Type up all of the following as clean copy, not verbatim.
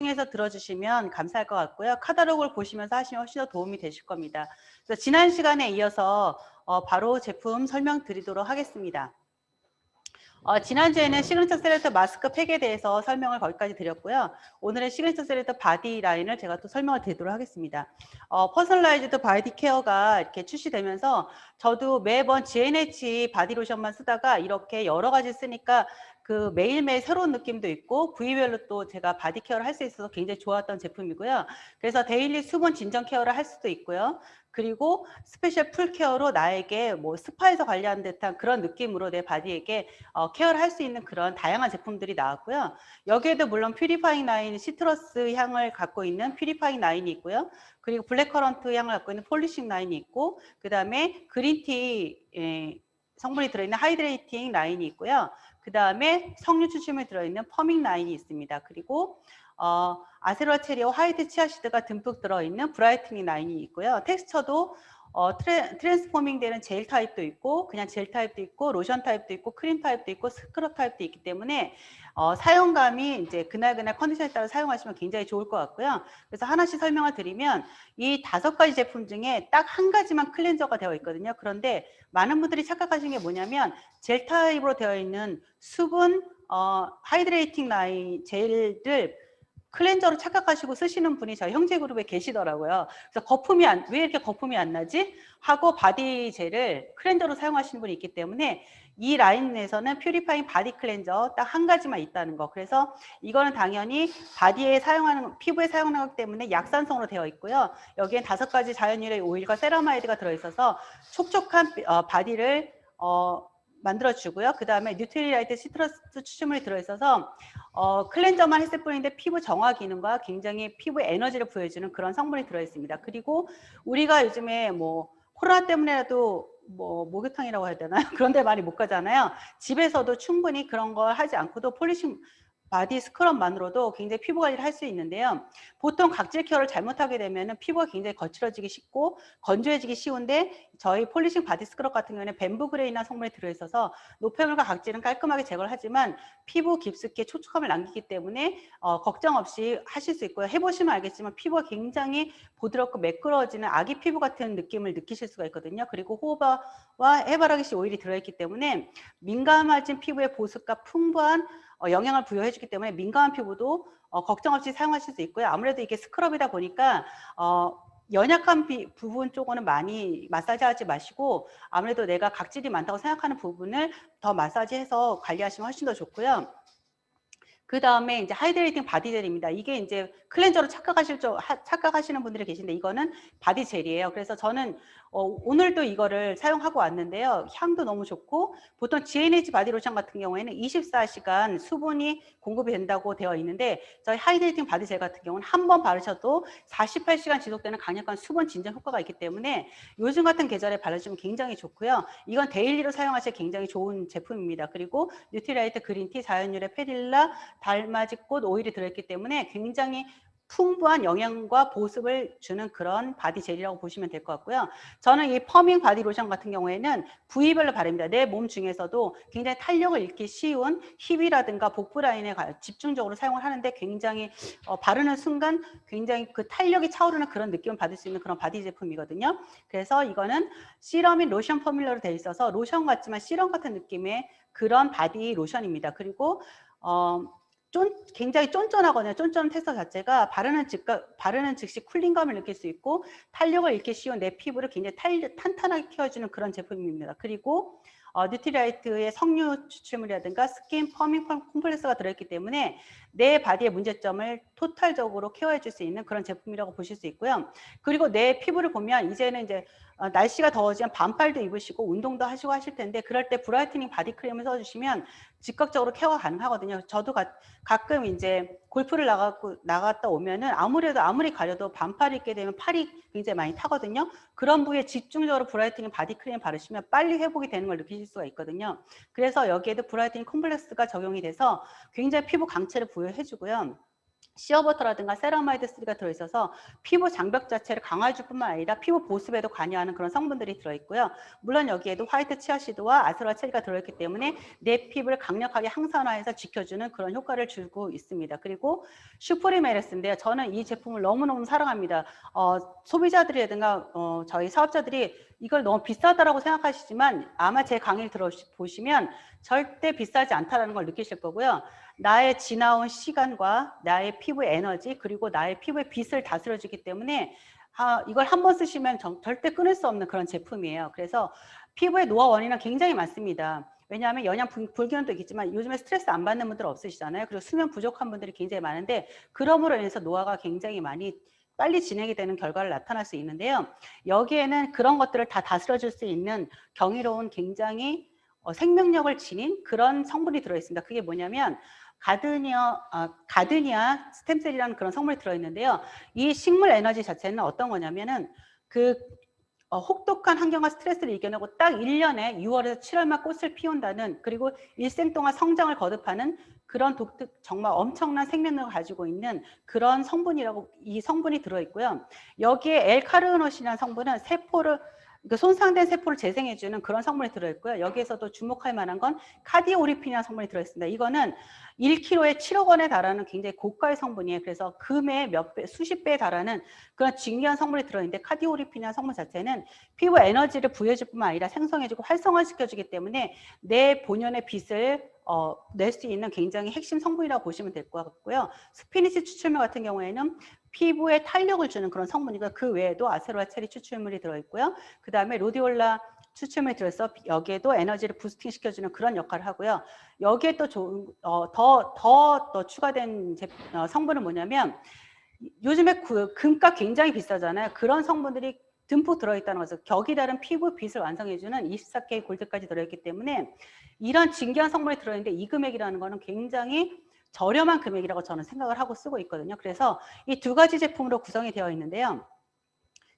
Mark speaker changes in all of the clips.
Speaker 1: 해서 들어주시면 감사할 것 같고요. 카탈로그를 보시면서 하시면 훨씬 더 도움이 되실 겁니다. 그래서 지난 시간에 이어서 바로 제품 설명드리도록 하겠습니다. 지난주에는 시그니처 셀렉터 마스크 팩에 대해서 설명을 거기까지 드렸고요. 오늘은 시그니처 셀렉터 바디 라인을 제가 또 설명을 드리도록 하겠습니다. 퍼스널라이즈드 바디 케어가 이렇게 출시되면서 저도 매번 GNH 바디 로션만 쓰다가 이렇게 여러 가지 쓰니까 그 매일매일 새로운 느낌도 있고 부위별로 또 제가 바디 케어를 할 수 있어서 굉장히 좋았던 제품이고요. 그래서 데일리 수분 진정 케어를 할 수도 있고요. 그리고 스페셜 풀 케어로 나에게 뭐 스파에서 관리하는 듯한 그런 느낌으로 내 바디에게 케어를 할 수 있는 그런 다양한 제품들이 나왔고요. 여기에도 물론 퓨리파잉 라인, 시트러스 향을 갖고 있는 퓨리파잉 라인이 있고요. 그리고 블랙커런트 향을 갖고 있는 폴리싱 라인이 있고, 그 다음에 그린티 성분이 들어있는 하이드레이팅 라인이 있고요. 그 다음에 석류 추출물이 들어있는 퍼밍 라인이 있습니다. 그리고 아세로아 체리와 화이트 치아시드가 듬뿍 들어있는 브라이트닝 라인이 있고요. 텍스처도 트랜스포밍 되는 젤 타입도 있고 그냥 젤 타입도 있고 로션 타입도 있고 크림 타입도 있고 스크럽 타입도 있기 때문에 사용감이 이제 그날 컨디션에 따라 사용하시면 굉장히 좋을 것 같고요. 그래서 하나씩 설명을 드리면 이 5가지 제품 중에 딱 한 가지만 클렌저가 되어 있거든요. 그런데 많은 분들이 착각하시는 게 뭐냐면 젤 타입으로 되어 있는 수분 하이드레이팅 라인 젤을 클렌저로 착각하시고 쓰시는 분이 저희 형제 그룹에 계시더라고요. 그래서 왜 이렇게 거품이 안 나지? 하고 바디 젤을 클렌저로 사용하시는 분이 있기 때문에 이 라인에서는 퓨리파잉 바디 클렌저 딱 한 가지만 있다는 거. 그래서 이거는 당연히 피부에 사용하는 것 때문에 약산성으로 되어 있고요. 여기엔 5가지 자연유래 오일과 세라마이드가 들어있어서 촉촉한 바디를 만들어주고요. 그 다음에 뉴트리라이트 시트러스 추출물이 들어있어서 클렌저만 했을 뿐인데 피부 정화 기능과 굉장히 피부에 에너지를 부여해주는 그런 성분이 들어있습니다. 그리고 우리가 요즘에 뭐 코로나 때문에라도 뭐 목욕탕이라고 해야 되나요? 그런 데 많이 못 가잖아요. 집에서도 충분히 그런 걸 하지 않고도 폴리싱 바디 스크럽만으로도 굉장히 피부 관리를 할 수 있는데요. 보통 각질 케어를 잘못하게 되면 피부가 굉장히 거칠어지기 쉽고 건조해지기 쉬운데 저희 폴리싱 바디 스크럽 같은 경우에는 벤부그레인이나 성분이 들어있어서 노폐물과 각질은 깔끔하게 제거를 하지만 피부 깊숙이 촉촉함을 남기기 때문에 걱정 없이 하실 수 있고요. 해보시면 알겠지만 피부가 굉장히 부드럽고 매끄러워지는 아기 피부 같은 느낌을 느끼실 수가 있거든요. 그리고 호호바와 해바라기씨 오일이 들어있기 때문에 민감해진 피부의 보습과 풍부한 영향을 부여해주기 때문에 민감한 피부도 걱정 없이 사용하실 수 있고요. 아무래도 이게 스크럽이다 보니까 연약한 부분 쪽은 많이 마사지하지 마시고 아무래도 내가 각질이 많다고 생각하는 부분을 더 마사지해서 관리하시면 훨씬 더 좋고요. 그 다음에 이제 하이드레이팅 바디젤입니다. 이게 이제 클렌저로 착각하시는 분들이 계신데 이거는 바디젤이에요. 그래서 저는 오늘도 이거를 사용하고 왔는데요. 향도 너무 좋고 보통 GNH 바디로션 같은 경우에는 24시간 수분이 공급이 된다고 되어 있는데 저희 하이드레이팅 바디젤 같은 경우는 한 번 바르셔도 48시간 지속되는 강력한 수분 진정 효과가 있기 때문에 요즘 같은 계절에 바르시면 굉장히 좋고요. 이건 데일리로 사용하시기 굉장히 좋은 제품입니다. 그리고 뉴트리라이트 그린티, 자연유래 페릴라, 달맞이꽃 오일이 들어있기 때문에 굉장히 풍부한 영양과 보습을 주는 그런 바디 젤이라고 보시면 될 것 같고요. 저는 이 퍼밍 바디 로션 같은 경우에는 부위별로 바릅니다. 내 몸 중에서도 굉장히 탄력을 잃기 쉬운 힙이라든가 복부 라인에 집중적으로 사용을 하는데 굉장히 바르는 순간 굉장히 그 탄력이 차오르는 그런 느낌을 받을 수 있는 그런 바디 제품이거든요. 그래서 이거는 시럼인 로션 포뮬러로 되어 있어서 로션 같지만 시럼 같은 느낌의 그런 바디 로션입니다. 그리고 굉장히 쫀쫀하거든요. 쫀쫀한 텍스처 자체가 바르는 즉시 쿨링감을 느낄 수 있고 탄력을 잃기 쉬운 내 피부를 굉장히 탄탄하게 케어주는 그런 제품입니다. 그리고 뉴트리라이트의 석류 추출물이라든가 스킨 퍼밍 콤플렉스가 들어있기 때문에 내 바디의 문제점을 토탈적으로 케어해 줄 수 있는 그런 제품이라고 보실 수 있고요. 그리고 내 피부를 보면 이제는 이제 날씨가 더워지면 반팔도 입으시고 운동도 하시고 하실 텐데 그럴 때 브라이트닝 바디크림을 써주시면 즉각적으로 케어가 가능하거든요. 저도 가끔 이제 골프를 나갔다 오면은 아무리 가려도 반팔 입게 되면 팔이 굉장히 많이 타거든요. 그런 부위에 집중적으로 브라이트닝 바디크림 바르시면 빨리 회복이 되는 걸 느끼실 수가 있거든요. 그래서 여기에도 브라이트닝 콤플렉스가 적용이 돼서 굉장히 피부 강체를 부여해주고요. 시어버터라든가 세라마이드 3가 들어있어서 피부 장벽 자체를 강화해줄 뿐만 아니라 피부 보습에도 관여하는 그런 성분들이 들어있고요. 물론 여기에도 화이트 치아시드와 아스로라 체리가 들어있기 때문에 내 피부를 강력하게 항산화해서 지켜주는 그런 효과를 주고 있습니다. 그리고 슈프리메레스인데요. 저는 이 제품을 너무너무 사랑합니다. 소비자들이라든가 저희 사업자들이 이걸 너무 비싸다라고 생각하시지만 아마 제 강의를 들어보시면 절대 비싸지 않다라는 걸 느끼실 거고요. 나의 지나온 시간과 나의 피부의 에너지 그리고 나의 피부의 빛을 다스려주기 때문에 이걸 한번 쓰시면 절대 끊을 수 없는 그런 제품이에요. 그래서 피부의 노화 원인은 굉장히 많습니다. 왜냐하면 영양 불균형도 있겠지만 요즘에 스트레스 안 받는 분들 없으시잖아요. 그리고 수면 부족한 분들이 굉장히 많은데 그럼으로 인해서 노화가 굉장히 많이 빨리 진행이 되는 결과를 나타날 수 있는데요. 여기에는 그런 것들을 다 다스려줄 수 있는 경이로운 굉장히 생명력을 지닌 그런 성분이 들어있습니다. 그게 뭐냐면 가드니아 스템셀이라는 그런 성분이 들어있는데요. 이 식물 에너지 자체는 어떤 거냐면은 혹독한 환경과 스트레스를 이겨내고 딱 1년에 6월에서 7월만 꽃을 피운다는 그리고 일생 동안 성장을 거듭하는 그런 정말 엄청난 생명력을 가지고 있는 그런 성분이라고 이 성분이 들어있고요. 여기에 L-카르노신이라는 성분은 손상된 세포를 재생해주는 그런 성분이 들어있고요. 여기에서도 주목할 만한 건 카디오리핀이라는 성분이 들어있습니다. 이거는 1kg에 7억 원에 달하는 굉장히 고가의 성분이에요. 그래서 금의 수십 배에 달하는 그런 중요한 성분이 들어있는데 카디오리핀이라는 성분 자체는 피부 에너지를 부여해줄 뿐만 아니라 생성해주고 활성화시켜주기 때문에 내 본연의 빛을 낼 수 있는 굉장히 핵심 성분이라고 보시면 될 것 같고요. 스피니치 추출물 같은 경우에는 피부에 탄력을 주는 그런 성분이고 그 외에도 아세로아 체리 추출물이 들어있고요. 그 다음에 로디올라 추출물이 들어서 여기에도 에너지를 부스팅 시켜주는 그런 역할을 하고요. 여기에 또 좋은 더 추가된 성분은 뭐냐면 요즘에 금값 굉장히 비싸잖아요. 그런 성분들이 듬뿍 들어있다는 것은 격이 다른 피부 빛을 완성해주는 24K 골드까지 들어있기 때문에 이런 진귀한 성분이 들어있는데 이 금액이라는 거는 굉장히 저렴한 금액이라고 저는 생각을 하고 쓰고 있거든요. 그래서 이 두 가지 제품으로 구성이 되어 있는데요.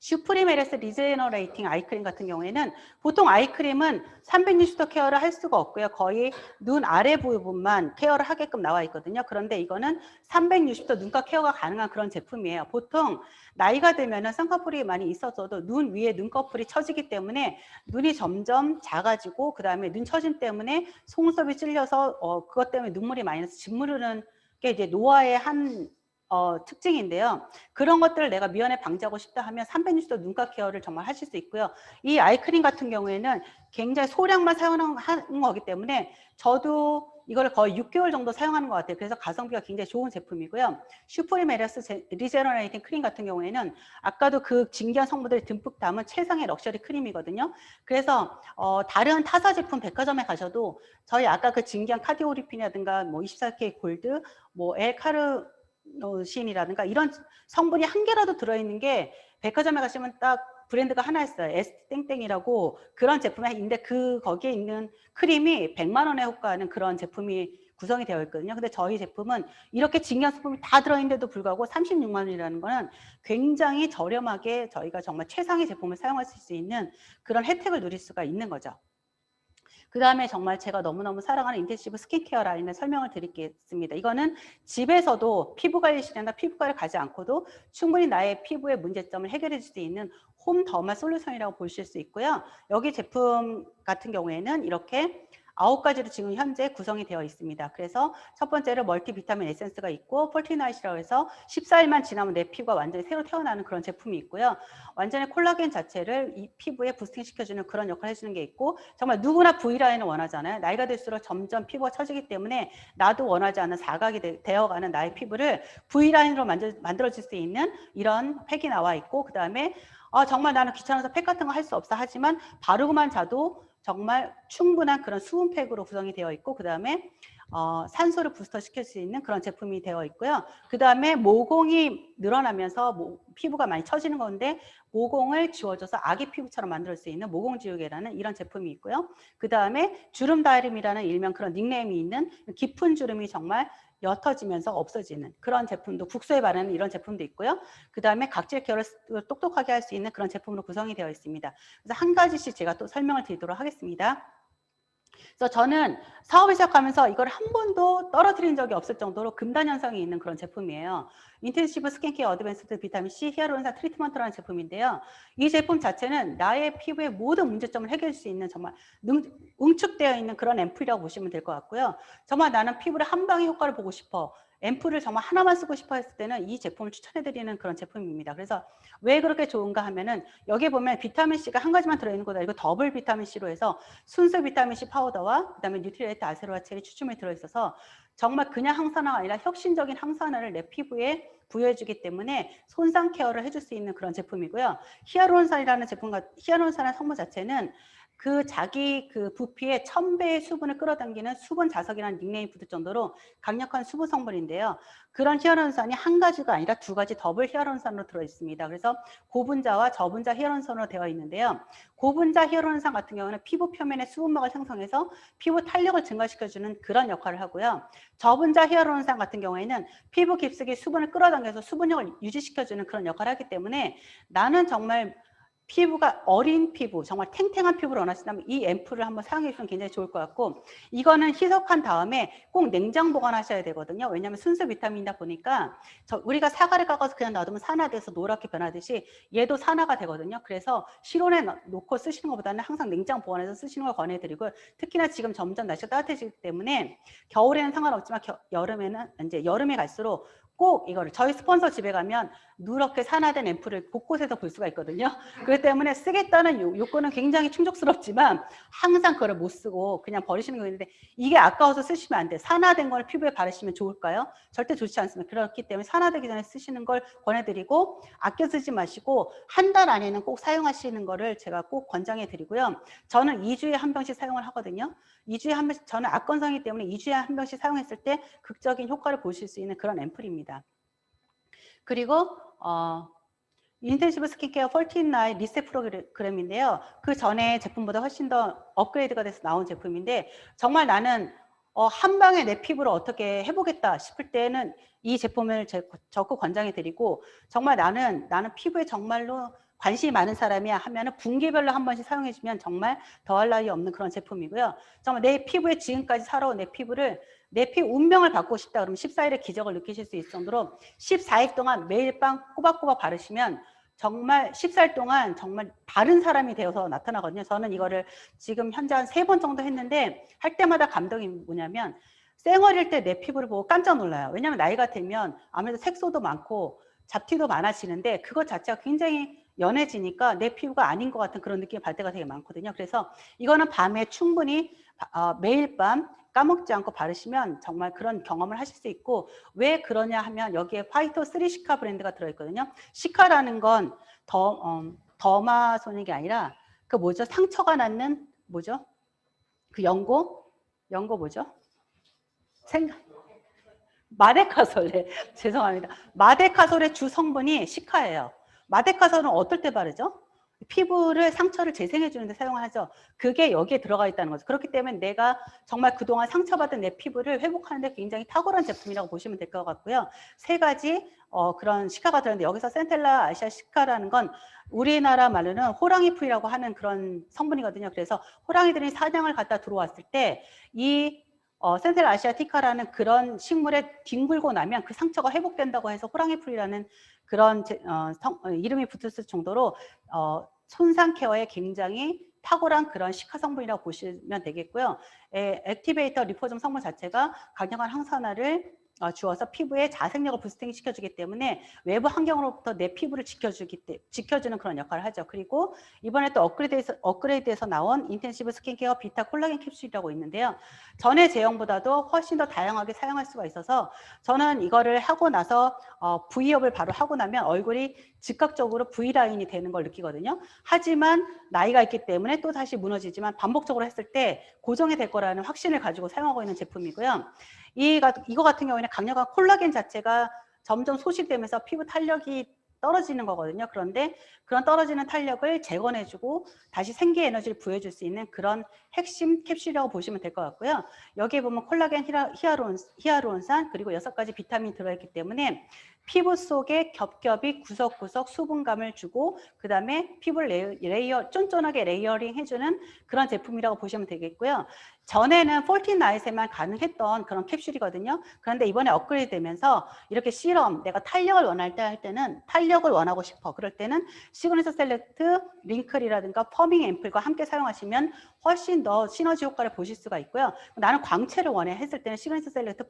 Speaker 1: 슈프리메레스 리제너레이팅 아이크림 같은 경우에는 보통 아이크림은 360도 케어를 할 수가 없고요. 거의 눈 아래 부분만 케어를 하게끔 나와 있거든요. 그런데 이거는 360도 눈가 케어가 가능한 그런 제품이에요. 보통 나이가 들면 쌍꺼풀이 많이 있어서도 눈 위에 눈꺼풀이 처지기 때문에 눈이 점점 작아지고 그 다음에 눈 처짐 때문에 속눈썹이 찔려서 그것 때문에 눈물이 많이 나서 짓무르는 게 이제 노화의 한 특징인데요. 그런 것들을 내가 미연에 방지하고 싶다 하면 360도 눈가 케어를 정말 하실 수 있고요. 이 아이크림 같은 경우에는 굉장히 소량만 사용하는 거기 때문에 저도 이걸 거의 6개월 정도 사용하는 것 같아요. 그래서 가성비가 굉장히 좋은 제품이고요. 슈프리메레스 리제너레이팅 크림 같은 경우에는 아까도 그 진귀한 성분들이 듬뿍 담은 최상의 럭셔리 크림이거든요. 그래서 다른 타사 제품 백화점에 가셔도 저희 아까 그 진귀한 카디오리핀이라든가 뭐 24K 골드, 뭐 엘카르 노신이라든가 이런 성분이 한 개라도 들어있는 게 백화점에 가시면 딱 브랜드가 하나 있어요. 에스땡땡이라고 그런 제품인데 거기에 있는 크림이 100만 원에 호가하는 그런 제품이 구성이 되어 있거든요. 근데 저희 제품은 이렇게 진귀한 성분이 다 들어있는데도 불구하고 36만 원이라는 거는 굉장히 저렴하게 저희가 정말 최상의 제품을 사용하실 수 있는 그런 혜택을 누릴 수가 있는 거죠. 그 다음에 정말 제가 너무너무 사랑하는 인텐시브 스킨케어 라인을 설명을 드리겠습니다. 이거는 집에서도 피부관리 시간이나 피부과를 가지 않고도 충분히 나의 피부의 문제점을 해결해 줄 수 있는 홈 더마 솔루션이라고 보실 수 있고요. 여기 제품 같은 경우에는 이렇게 9가지로 지금 현재 구성이 되어 있습니다. 그래서 첫 번째로 멀티비타민 에센스가 있고 폴티나잇이라고 해서 14일만 지나면 내 피부가 완전히 새로 태어나는 그런 제품이 있고요. 완전히 콜라겐 자체를 이 피부에 부스팅시켜주는 그런 역할을 해주는 게 있고 정말 누구나 V라인을 원하잖아요. 나이가 들수록 점점 피부가 처지기 때문에 나도 원하지 않는 사각이 되어가는 나의 피부를 V라인으로 만들어줄 수 있는 이런 팩이 나와 있고 그 다음에 정말 나는 귀찮아서 팩 같은 거 할 수 없어 하지만 바르고만 자도 정말 충분한 그런 수분팩으로 구성이 되어 있고 그 다음에 산소를 부스터 시킬 수 있는 그런 제품이 되어 있고요. 그 다음에 모공이 늘어나면서 피부가 많이 처지는 건데 모공을 지워줘서 아기 피부처럼 만들 수 있는 모공지우개라는 이런 제품이 있고요. 그 다음에 주름다림이라는 일명 그런 닉네임이 있는 깊은 주름이 정말 옅어지면서 없어지는 그런 제품도 국소에 바르는 이런 제품도 있고요. 그 다음에 각질 케어를 똑똑하게 할 수 있는 그런 제품으로 구성이 되어 있습니다. 그래서 한 가지씩 제가 또 설명을 드리도록 하겠습니다. 그래서 저는 사업을 시작하면서 이걸 한 번도 떨어뜨린 적이 없을 정도로 금단 현상이 있는 그런 제품이에요. 인텐시브 스킨케어 어드밴스드 비타민 C 히아루론산 트리트먼트라는 제품인데요. 이 제품 자체는 나의 피부의 모든 문제점을 해결할 수 있는 정말 응축되어 있는 그런 앰플이라고 보시면 될 것 같고요. 정말 나는 피부를 한 방에 효과를 보고 싶어. 앰플을 정말 하나만 쓰고 싶어 했을 때는 이 제품을 추천해드리는 그런 제품입니다. 그래서 왜 그렇게 좋은가 하면은 여기 보면 비타민C가 한 가지만 들어있는 것도 아니고 더블 비타민C로 해서 순수 비타민C 파우더와 그다음에 뉴트리에이트 아세로아 체리 추출물이 들어있어서 정말 그냥 항산화가 아니라 혁신적인 항산화를 내 피부에 부여해주기 때문에 손상 케어를 해줄 수 있는 그런 제품이고요. 히아루론산이라는 히아루론산의 성분 자체는 그 자기 그 부피의 1000배의 수분을 끌어당기는 수분 자석이라는 닉네임이 붙을 정도로 강력한 수분 성분인데요. 그런 히아루론산이 한 가지가 아니라 두 가지 더블 히아루론산으로 들어있습니다. 그래서 고분자와 저분자 히아루론산으로 되어 있는데요. 고분자 히아루론산 같은 경우는 피부 표면의 수분막을 형성해서 피부 탄력을 증가시켜주는 그런 역할을 하고요. 저분자 히아루론산 같은 경우에는 피부 깊숙이 수분을 끌어당겨서 수분력을 유지시켜주는 그런 역할을 하기 때문에 나는 정말 피부가 어린 피부, 정말 탱탱한 피부를 원하신다면 이 앰플을 한번 사용해 주시면 굉장히 좋을 것 같고, 이거는 희석한 다음에 꼭 냉장 보관하셔야 되거든요. 왜냐하면 순수 비타민이다 보니까 우리가 사과를 깎아서 그냥 놔두면 산화돼서 노랗게 변하듯이 얘도 산화가 되거든요. 그래서 실온에 놓고 쓰시는 것보다는 항상 냉장 보관해서 쓰시는 걸 권해드리고, 특히나 지금 점점 날씨가 따뜻해지기 때문에 겨울에는 상관없지만 여름에는 이제 여름에 갈수록 꼭 이거를 저희 스폰서 집에 가면 누렇게 산화된 앰플을 곳곳에서 볼 수가 있거든요. 그렇기 때문에 쓰겠다는 요건은 굉장히 충족스럽지만 항상 그걸 못 쓰고 그냥 버리시는 거 있는데, 이게 아까워서 쓰시면 안 돼요. 산화된 걸 피부에 바르시면 좋을까요? 절대 좋지 않습니다. 그렇기 때문에 산화되기 전에 쓰시는 걸 권해드리고, 아껴 쓰지 마시고 한 달 안에는 꼭 사용하시는 거를 제가 꼭 권장해 드리고요. 저는 2주에 한 병씩 사용을 하거든요. 2주에 한 병씩, 저는 악건성이기 때문에 2주에 한 병씩 사용했을 때 극적인 효과를 보실 수 있는 그런 앰플입니다. 그리고 인텐시브 스킨케어 14나잇 리셋 프로그램인데요. 그 전에 제품보다 훨씬 더 업그레이드가 돼서 나온 제품인데, 정말 나는 한 방에 내 피부를 어떻게 해보겠다 싶을 때는 이 제품을 적극 권장해 드리고, 정말 나는 피부에 정말로 관심이 많은 사람이야 하면은 분기별로 한 번씩 사용해 주면 정말 더할 나위 없는 그런 제품이고요. 정말 내 피부에 지금까지 살아온 내 피부를, 내 피부 운명을 바꾸고 싶다 그러면 14일의 기적을 느끼실 수 있을 정도로 14일 동안 매일 밤 꼬박꼬박 바르시면 정말 14일 동안 정말 다른 사람이 되어서 나타나거든요. 저는 이거를 지금 현재 한 3번 정도 했는데, 할 때마다 감동이 뭐냐면 쌩얼일 때 내 피부를 보고 깜짝 놀라요. 왜냐하면 나이가 들면 아무래도 색소도 많고 잡티도 많아지는데, 그것 자체가 굉장히 연해지니까 내 피부가 아닌 것 같은 그런 느낌이 받을 때가 되게 많거든요. 그래서 이거는 밤에 충분히 매일 밤 까먹지 않고 바르시면 정말 그런 경험을 하실 수 있고, 왜 그러냐 하면 여기에 화이토 3 시카 브랜드가 들어있거든요. 시카라는 건 더마소닉이 아니라 그 뭐죠? 상처가 낫는 뭐죠? 그 연고 뭐죠? 마데카솔. 네. 죄송합니다. 마데카솔의 주 성분이 시카예요. 마데카솔은 어떨 때 바르죠? 피부를, 상처를 재생해 주는데 사용하죠. 그게 여기에 들어가 있다는 거죠. 그렇기 때문에 내가 정말 그동안 상처받은 내 피부를 회복하는데 굉장히 탁월한 제품이라고 보시면 될 것 같고요. 3가지 그런 시카가 들어있는데, 여기서 센텔라 아시아 시카라는 건 우리나라 말로는 호랑이 풀이라고 하는 그런 성분이거든요. 그래서 호랑이들이 사냥을 갔다 들어왔을 때 이 센텔라 아시아티카라는 그런 식물에 뒹굴고 나면 그 상처가 회복된다고 해서 호랑이 풀이라는 그런 이름이 붙었을 정도로 손상 케어에 굉장히 탁월한 그런 시카 성분이라고 보시면 되겠고요. 액티베이터 리포점 성분 자체가 강력한 항산화를 주어서 피부의 자생력을 부스팅 시켜주기 때문에 외부 환경으로부터 내 피부를 지켜주는 그런 역할을 하죠. 그리고 이번에 또 업그레이드에서 나온 인텐시브 스킨케어 비타 콜라겐 캡슐이라고 있는데요. 전의 제형보다도 훨씬 더 다양하게 사용할 수가 있어서, 저는 이거를 하고 나서 V업을 바로 하고 나면 얼굴이 즉각적으로 V라인이 되는 걸 느끼거든요. 하지만 나이가 있기 때문에 또 다시 무너지지만 반복적으로 했을 때 고정이 될 거라는 확신을 가지고 사용하고 있는 제품이고요. 이거 같은 경우에는 강력한 콜라겐 자체가 점점 소실되면서 피부 탄력이 떨어지는 거거든요. 그런데 그런 떨어지는 탄력을 재건해주고 다시 생기 에너지를 부여줄 수 있는 그런 핵심 캡슐이라고 보시면 될 것 같고요. 여기에 보면 콜라겐, 히아루론산, 그리고 6가지 비타민이 들어있기 때문에 피부 속에 겹겹이 구석구석 수분감을 주고, 그 다음에 피부를 쫀쫀하게 레이어링 해주는 그런 제품이라고 보시면 되겠고요. 전에는 14 나잇에만 가능했던 그런 캡슐이거든요. 그런데 이번에 업그레이드 되면서 이렇게 시럼, 내가 탄력을 원할 때 할 때는 탄력을 원하고 싶어. 그럴 때는 시그니처 셀렉트, 링클이라든가 퍼밍 앰플과 함께 사용하시면 훨씬 더 시너지 효과를 보실 수가 있고요. 나는 광채를 원해 했을 때는 시그니처 셀렉트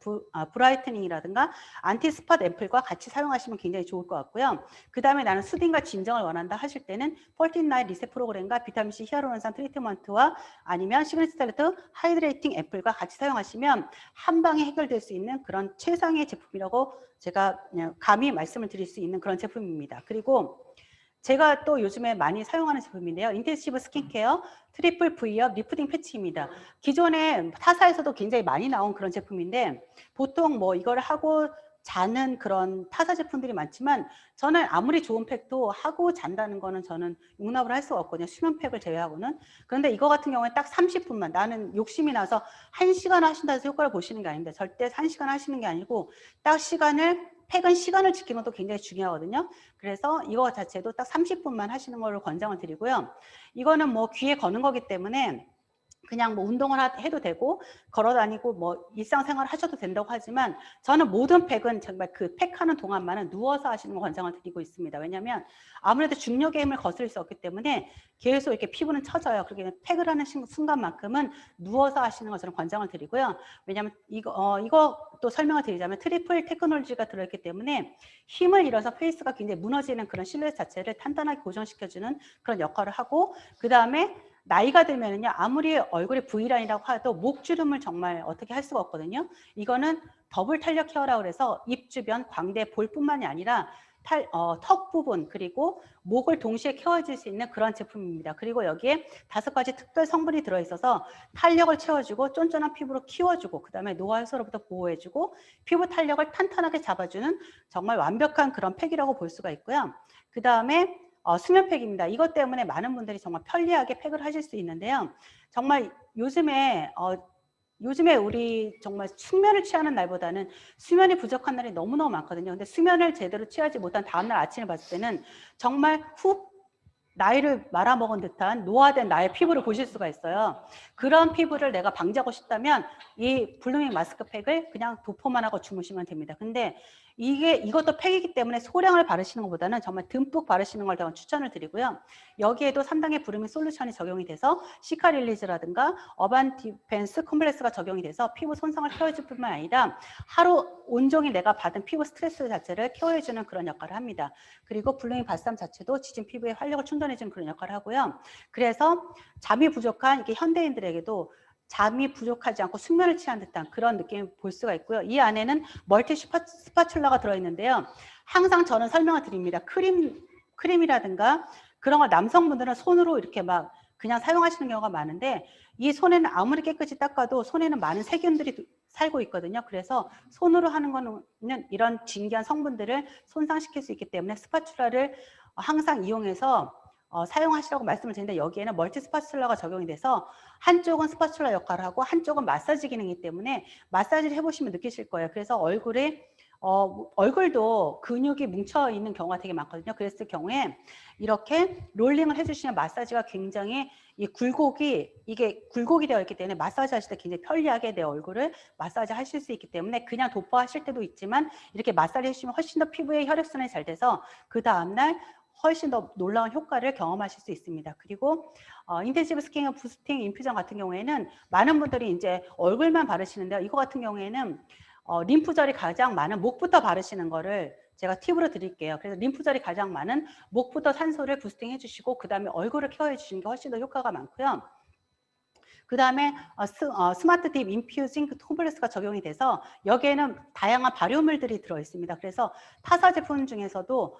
Speaker 1: 브라이트닝이라든가 안티 스팟 앰플과 같이 사용하시면 굉장히 좋을 것 같고요. 그 다음에 나는 수딩과 진정을 원한다 하실 때는 14 나잇 리셋 프로그램과 비타민C 히아루론산 트리트먼트와 아니면 시그니처 셀렉트 하이드레이팅 앰플과 같이 사용하시면 한 방에 해결될 수 있는 그런 최상의 제품이라고 제가 그냥 감히 말씀을 드릴 수 있는 그런 제품입니다. 그리고 제가 또 요즘에 많이 사용하는 제품인데요. 인텐시브 스킨케어 트리플 V업 리프팅 패치입니다. 기존에 타사에서도 굉장히 많이 나온 그런 제품인데 보통 뭐 이걸 하고 자는 그런 타사 제품들이 많지만 저는 아무리 좋은 팩도 하고 잔다는 거는 저는 용납을 할 수가 없거든요. 수면 팩을 제외하고는. 그런데 이거 같은 경우에 딱 30분만 나는 욕심이 나서 1시간 하신다 해서 효과를 보시는 게 아닌데 절대 1시간 하시는 게 아니고 딱 팩은 시간을 지키는 것도 굉장히 중요하거든요. 그래서 이거 자체도 딱 30분만 하시는 걸로 권장을 드리고요. 이거는 뭐 귀에 거는 거기 때문에 그냥 뭐 운동을 해도 되고 걸어 다니고 뭐 일상생활 하셔도 된다고 하지만 저는 모든 팩은 정말 그 팩하는 동안만은 누워서 하시는 거 권장을 드리고 있습니다. 왜냐하면 아무래도 중력의 힘을 거스릴 수 없기 때문에 계속 이렇게 피부는 처져요. 그렇게 팩을 하는 순간만큼은 누워서 하시는 거 저는 권장을 드리고요. 왜냐하면 이거 또 설명을 드리자면 트리플 테크놀로지가 들어있기 때문에 힘을 잃어서 페이스가 굉장히 무너지는 그런 실루엣 자체를 탄탄하게 고정시켜주는 그런 역할을 하고 그 다음에 나이가 들면은요, 아무리 얼굴이 V라인이라고 해도 목주름을 정말 어떻게 할 수가 없거든요. 이거는 더블 탄력 케어라고 그래서 입 주변, 광대, 볼뿐만이 아니라 턱 부분 그리고 목을 동시에 케어해줄 수 있는 그런 제품입니다. 그리고 여기에 5가지 특별 성분이 들어있어서 탄력을 채워주고 쫀쫀한 피부로 키워주고 그 다음에 노화 해소로부터 보호해주고 피부 탄력을 탄탄하게 잡아주는 정말 완벽한 그런 팩이라고 볼 수가 있고요. 그 다음에 수면팩입니다. 이것 때문에 많은 분들이 정말 편리하게 팩을 하실 수 있는데요. 정말 요즘에 우리 정말 숙면을 취하는 날보다는 수면이 부족한 날이 너무너무 많거든요. 근데 수면을 제대로 취하지 못한 다음날 아침을 봤을 때는 정말 훅 나이를 말아먹은 듯한 노화된 나의 피부를 보실 수가 있어요. 그런 피부를 내가 방지하고 싶다면 이 블루밍 마스크팩을 그냥 도포만 하고 주무시면 됩니다. 근데 이것도 팩이기 때문에 소량을 바르시는 것보다는 정말 듬뿍 바르시는 걸 더 추천을 드리고요. 여기에도 3단계 브루밍 솔루션이 적용이 돼서 시카릴리즈라든가 어반 디펜스 컴플렉스가 적용이 돼서 피부 손상을 케어해줄 뿐만 아니라 하루 온종일 내가 받은 피부 스트레스 자체를 케어해주는 그런 역할을 합니다. 그리고 블루밍 발삼 자체도 지친 피부에 활력을 충전해주는 그런 역할을 하고요. 그래서 잠이 부족한 이게 현대인들에게도 잠이 부족하지 않고 숙면을 취한 듯한 그런 느낌을 볼 수가 있고요. 이 안에는 멀티 스파츌라가 들어있는데요. 항상 저는 설명을 드립니다. 크림이라든가 그런 걸 남성분들은 손으로 이렇게 막 그냥 사용하시는 경우가 많은데 이 손에는 아무리 깨끗이 닦아도 손에는 많은 세균들이 살고 있거든요. 그래서 손으로 하는 거는 이런 진기한 성분들을 손상시킬 수 있기 때문에 스파츌라를 항상 이용해서 사용하시라고 말씀을 드리는데 여기에는 멀티 스파츌라가 적용이 돼서 한쪽은 스파츌라 역할을 하고 한쪽은 마사지 기능이기 때문에 마사지를 해보시면 느끼실 거예요. 그래서 얼굴도 근육이 뭉쳐있는 경우가 되게 많거든요. 그랬을 경우에 이렇게 롤링을 해주시면 마사지가 굉장히 이게 굴곡이 되어 있기 때문에 마사지 하실 때 굉장히 편리하게 내 얼굴을 마사지 하실 수 있기 때문에 그냥 도포하실 때도 있지만 이렇게 마사지 해주시면 훨씬 더 피부의 혈액순환이 잘 돼서 그 다음날 훨씬 더 놀라운 효과를 경험하실 수 있습니다. 그리고 인텐시브 스킨 부스팅 인퓨전 같은 경우에는 많은 분들이 이제 얼굴만 바르시는데요. 이거 같은 경우에는 림프절이 가장 많은 목부터 바르시는 거를 제가 팁으로 드릴게요. 그래서 림프절이 가장 많은 목부터 산소를 부스팅 해주시고 그 다음에 얼굴을 케어해 주시는 게 훨씬 더 효과가 많고요. 그 다음에 스마트 딥 인퓨징 콤플렉스가 적용이 돼서 여기에는 다양한 발효물들이 들어있습니다. 그래서 타사 제품 중에서도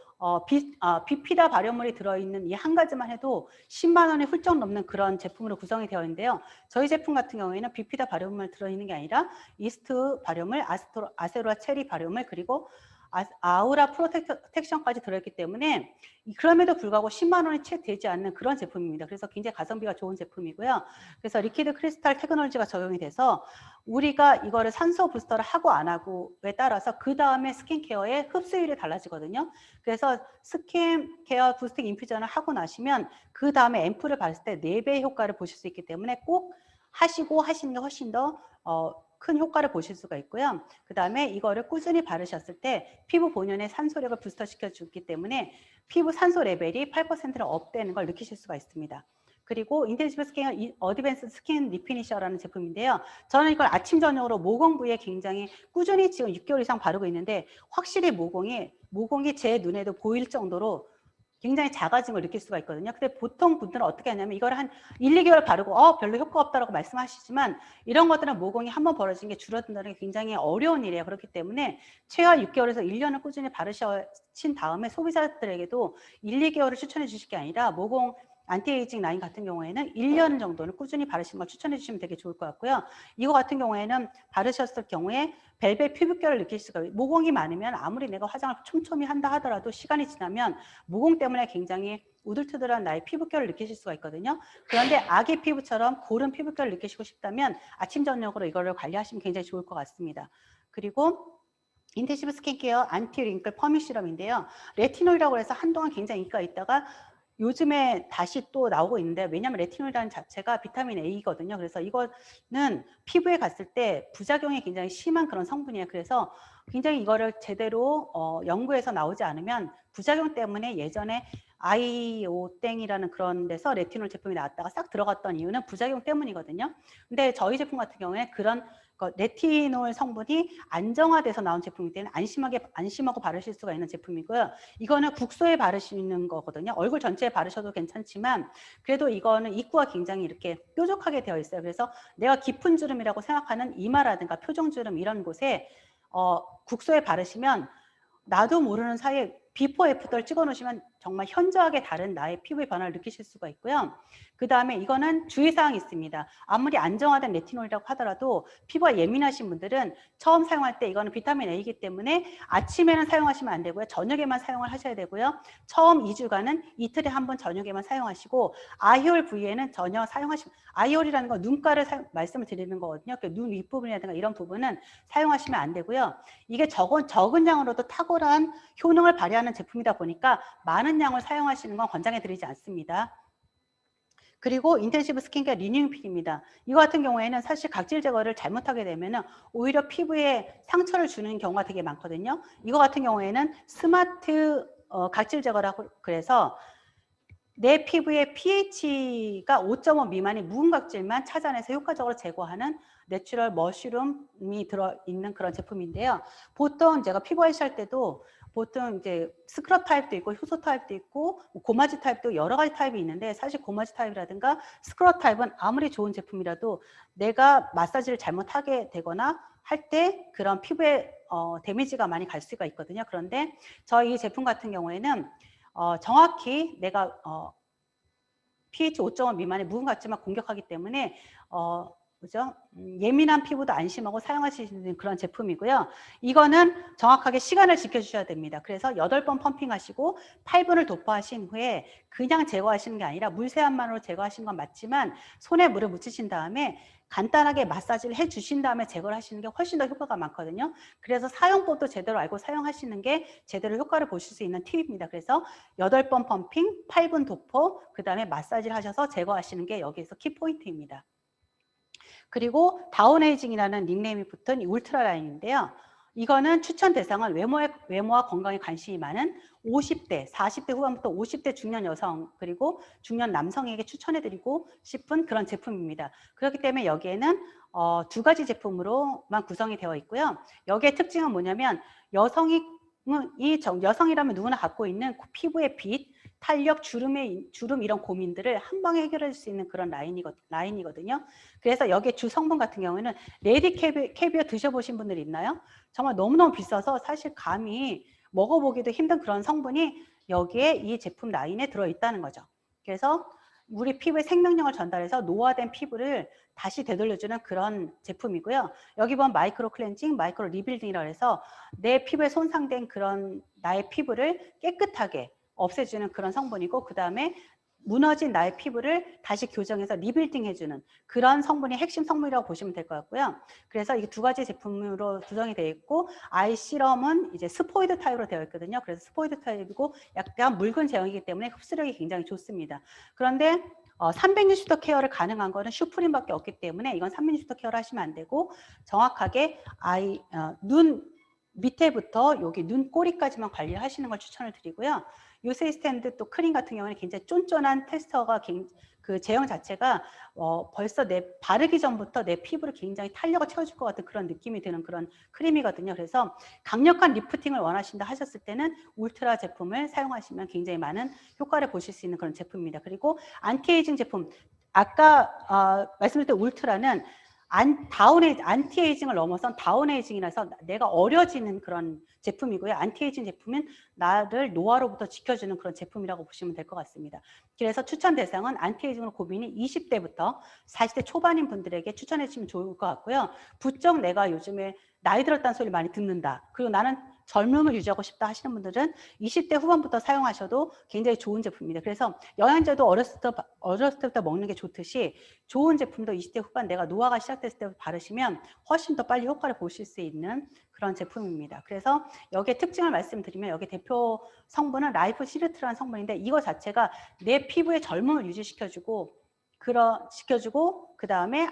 Speaker 1: 비피다 발효물이 들어있는 이 한 가지만 해도 10만 원이 훌쩍 넘는 그런 제품으로 구성이 되어 있는데요. 저희 제품 같은 경우에는 비피다 발효물 들어있는 게 아니라 이스트 발효물, 아세로아 체리 발효물 그리고 아우라 프로텍션까지 들어있기 때문에 그럼에도 불구하고 10만 원이 채 되지 않는 그런 제품입니다. 그래서 굉장히 가성비가 좋은 제품이고요. 그래서 리퀴드 크리스탈 테크놀로지가 적용이 돼서 우리가 이거를 산소 부스터를 하고 안 하고에 따라서 그 다음에 스킨케어의 흡수율이 달라지거든요. 그래서 스킨케어 부스팅 인퓨전을 하고 나시면 그 다음에 앰플을 바를 때 4배의 효과를 보실 수 있기 때문에 꼭 하시고 하시는 게 훨씬 더 큰 효과를 보실 수가 있고요. 그 다음에 이거를 꾸준히 바르셨을 때 피부 본연의 산소력을 부스터시켜 주기 때문에 피부 산소 레벨이 8%로 업되는 걸 느끼실 수가 있습니다. 그리고 인텐시브 스킨 어드밴스 스킨 리피니셔라는 제품인데요. 저는 이걸 아침 저녁으로 모공 부위에 굉장히 꾸준히 지금 6개월 이상 바르고 있는데 확실히 모공이 제 눈에도 보일 정도로 굉장히 작아진 걸 느낄 수가 있거든요. 근데 보통 분들은 어떻게 하냐면 이걸 한 1, 2개월 바르고 별로 효과 없다라고 말씀하시지만 이런 것들은 모공이 한번 벌어진 게 줄어든다는 게 굉장히 어려운 일이에요. 그렇기 때문에 최하 6개월에서 1년을 꾸준히 바르신 다음에 소비자들에게도 1, 2개월을 추천해 주실 게 아니라 모공 안티에이징 라인 같은 경우에는 1년 정도는 꾸준히 바르시는 걸 추천해 주시면 되게 좋을 것 같고요. 이거 같은 경우에는 바르셨을 경우에 벨벳 피부결을 느낄 수가 있어요. 모공이 많으면 아무리 내가 화장을 촘촘히 한다 하더라도 시간이 지나면 모공 때문에 굉장히 우들투들한 나의 피부결을 느끼실 수가 있거든요. 그런데 아기 피부처럼 고른 피부결을 느끼시고 싶다면 아침 저녁으로 이거를 관리하시면 굉장히 좋을 것 같습니다. 그리고 인텐시브 스킨케어 안티 링클 퍼뮤 시럼인데요. 레티놀이라고 해서 한동안 굉장히 인기가 있다가 요즘에 다시 또 나오고 있는데 왜냐하면 레티놀이라는 자체가 비타민 A거든요. 그래서 이거는 피부에 갔을 때 부작용이 굉장히 심한 그런 성분이에요. 그래서 굉장히 이거를 제대로 연구해서 나오지 않으면 부작용 때문에 예전에 아이오땡이라는 그런 데서 레티놀 제품이 나왔다가 싹 들어갔던 이유는 부작용 때문이거든요. 근데 저희 제품 같은 경우에 그런 레티놀 성분이 안정화돼서 나온 제품이기 때문에 안심하고 바르실 수가 있는 제품이고요. 이거는 국소에 바르시는 거거든요. 얼굴 전체에 바르셔도 괜찮지만 그래도 이거는 입구가 굉장히 이렇게 뾰족하게 되어 있어요. 그래서 내가 깊은 주름이라고 생각하는 이마라든가 표정주름 이런 곳에 국소에 바르시면 나도 모르는 사이에 비포 애프터를 찍어 놓으시면 정말 현저하게 다른 나의 피부의 변화를 느끼실 수가 있고요. 그 다음에 이거는 주의사항이 있습니다. 아무리 안정화된 레티놀이라고 하더라도 피부가 예민하신 분들은 처음 사용할 때 이거는 비타민 A이기 때문에 아침에는 사용하시면 안 되고요. 저녁에만 사용을 하셔야 되고요. 처음 2주간은 이틀에 한 번 저녁에만 사용하시고 아이홀 부위에는 전혀 사용하시면 아이홀이라는 건 눈가를 말씀을 드리는 거거든요. 그러니까 눈 윗부분이라든가 이런 부분은 사용하시면 안 되고요. 이게 적은 양으로도 탁월한 효능을 발휘하는 제품이다 보니까 많은 양을 사용하시는 건 권장해 드리지 않습니다. 그리고 인텐시브 스킨케어 리뉴잉 필입니다. 이거 같은 경우에는 사실 각질 제거를 잘못하게 되면 오히려 피부에 상처를 주는 경우가 되게 많거든요. 이거 같은 경우에는 스마트 각질 제거라고 그래서 내 피부의 pH가 5.5 미만의 묵은 각질만 찾아내서 효과적으로 제거하는 내추럴 머쉬룸이 들어있는 그런 제품인데요. 보통 제가 피부 관리할 때도 보통 이제 스크럽 타입도 있고 효소 타입도 있고 고마지 타입도 여러 가지 타입이 있는데 사실 고마지 타입이라든가 스크럽 타입은 아무리 좋은 제품이라도 내가 마사지를 잘못하게 되거나 할 때 그런 피부에 데미지가 많이 갈 수가 있거든요. 그런데 저희 제품 같은 경우에는 정확히 내가 pH 5.5 미만의 묵은 각질만 공격하기 때문에 그죠? 예민한 피부도 안심하고 사용하실 수 있는 그런 제품이고요. 이거는 정확하게 시간을 지켜주셔야 됩니다. 그래서 8번 펌핑하시고 8분을 도포하신 후에 그냥 제거하시는 게 아니라 물세안만으로 제거하시는 건 맞지만 손에 물을 묻히신 다음에 간단하게 마사지를 해주신 다음에 제거를 하시는 게 훨씬 더 효과가 많거든요. 그래서 사용법도 제대로 알고 사용하시는 게 제대로 효과를 보실 수 있는 팁입니다. 그래서 8번 펌핑, 8분 도포, 그 다음에 마사지를 하셔서 제거하시는 게 여기에서 키포인트입니다. 그리고 다운에이징이라는 닉네임이 붙은 이 울트라 라인인데요. 이거는 추천 대상은 외모와 건강에 관심이 많은 50대, 40대 후반부터 50대 중년 여성 그리고 중년 남성에게 추천해드리고 싶은 그런 제품입니다. 그렇기 때문에 여기에는 두 가지 제품으로만 구성이 되어 있고요. 여기의 특징은 뭐냐면 여성이라면 누구나 갖고 있는 피부의 빛, 탄력, 주름 이런 고민들을 한 방에 해결할 수 있는 그런 라인이거든요. 그래서 여기에 주 성분 같은 경우에는 레디 캐비어 드셔보신 분들 있나요? 정말 너무너무 비싸서 사실 감히 먹어보기도 힘든 그런 성분이 여기에 이 제품 라인에 들어있다는 거죠. 그래서 우리 피부에 생명력을 전달해서 노화된 피부를 다시 되돌려주는 그런 제품이고요. 여기 보면 마이크로 클렌징, 마이크로 리빌딩이라고 해서 내 피부에 손상된 그런 나의 피부를 깨끗하게 없애주는 그런 성분이고 그 다음에 무너진 나의 피부를 다시 교정해서 리빌딩 해주는 그런 성분이 핵심 성분이라고 보시면 될 것 같고요. 그래서 이게 두 가지 제품으로 구성이 되어 있고, 아이 시럼은 이제 스포이드 타입으로 되어 있거든요. 그래서 스포이드 타입이고 약간 묽은 제형이기 때문에 흡수력이 굉장히 좋습니다. 그런데 360도 케어를 가능한 거는 슈프림밖에 없기 때문에 이건 360도 케어를 하시면 안 되고, 정확하게 눈 밑에부터 여기 눈꼬리까지만 관리하시는 걸 추천을 드리고요. 요새 스탠드 또 크림 같은 경우는 굉장히 쫀쫀한 테스터가 그 제형 자체가 벌써 바르기 전부터 내 피부를 굉장히 탄력을 채워줄 것 같은 그런 느낌이 드는 그런 크림이거든요. 그래서 강력한 리프팅을 원하신다 하셨을 때는 울트라 제품을 사용하시면 굉장히 많은 효과를 보실 수 있는 그런 제품입니다. 그리고 안티에이징 제품, 아까 말씀드렸던 울트라는 안티에이징을 넘어선 다운에이징이라서 내가 어려지는 그런 제품이고요. 안티에이징 제품은 나를 노화로부터 지켜주는 그런 제품이라고 보시면 될 것 같습니다. 그래서 추천 대상은 안티에이징으로 고민이 20대부터 40대 초반인 분들에게 추천해 주시면 좋을 것 같고요. 부쩍 내가 요즘에 나이 들었다는 소리를 많이 듣는다. 그리고 나는 젊음을 유지하고 싶다 하시는 분들은 20대 후반부터 사용하셔도 굉장히 좋은 제품입니다. 그래서 영양제도 어렸을 때부터 먹는 게 좋듯이 좋은 제품도 20대 후반 내가 노화가 시작됐을 때 바르시면 훨씬 더 빨리 효과를 보실 수 있는 그런 제품입니다. 그래서 여기에 특징을 말씀드리면 여기 대표 성분은 라이프 시르트라는 성분인데 이거 자체가 내 피부의 젊음을 유지시켜주고 그 다음에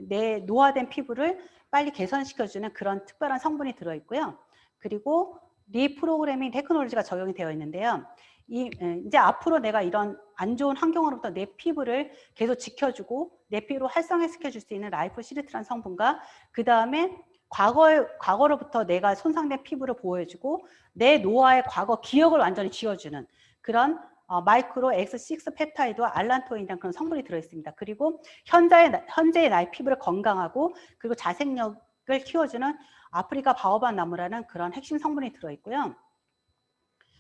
Speaker 1: 내 노화된 피부를 빨리 개선시켜주는 그런 특별한 성분이 들어있고요. 그리고 리프로그래밍 테크놀로지가 적용이 되어 있는데요. 이제 앞으로 내가 이런 안 좋은 환경으로부터 내 피부를 계속 지켜주고 내 피부를 활성화시켜줄 수 있는 라이프 시르트라는 성분과 그 다음에 과거로부터 내가 손상된 피부를 보호해주고 내 노화의 과거 기억을 완전히 지워주는 그런 마이크로 X6 펩타이드와 알란토인이라는 그런 성분이 들어있습니다. 그리고 현재의 나의 피부를 건강하고 그리고 자생력을 키워주는 아프리카 바오밥 나무라는 그런 핵심 성분이 들어있고요.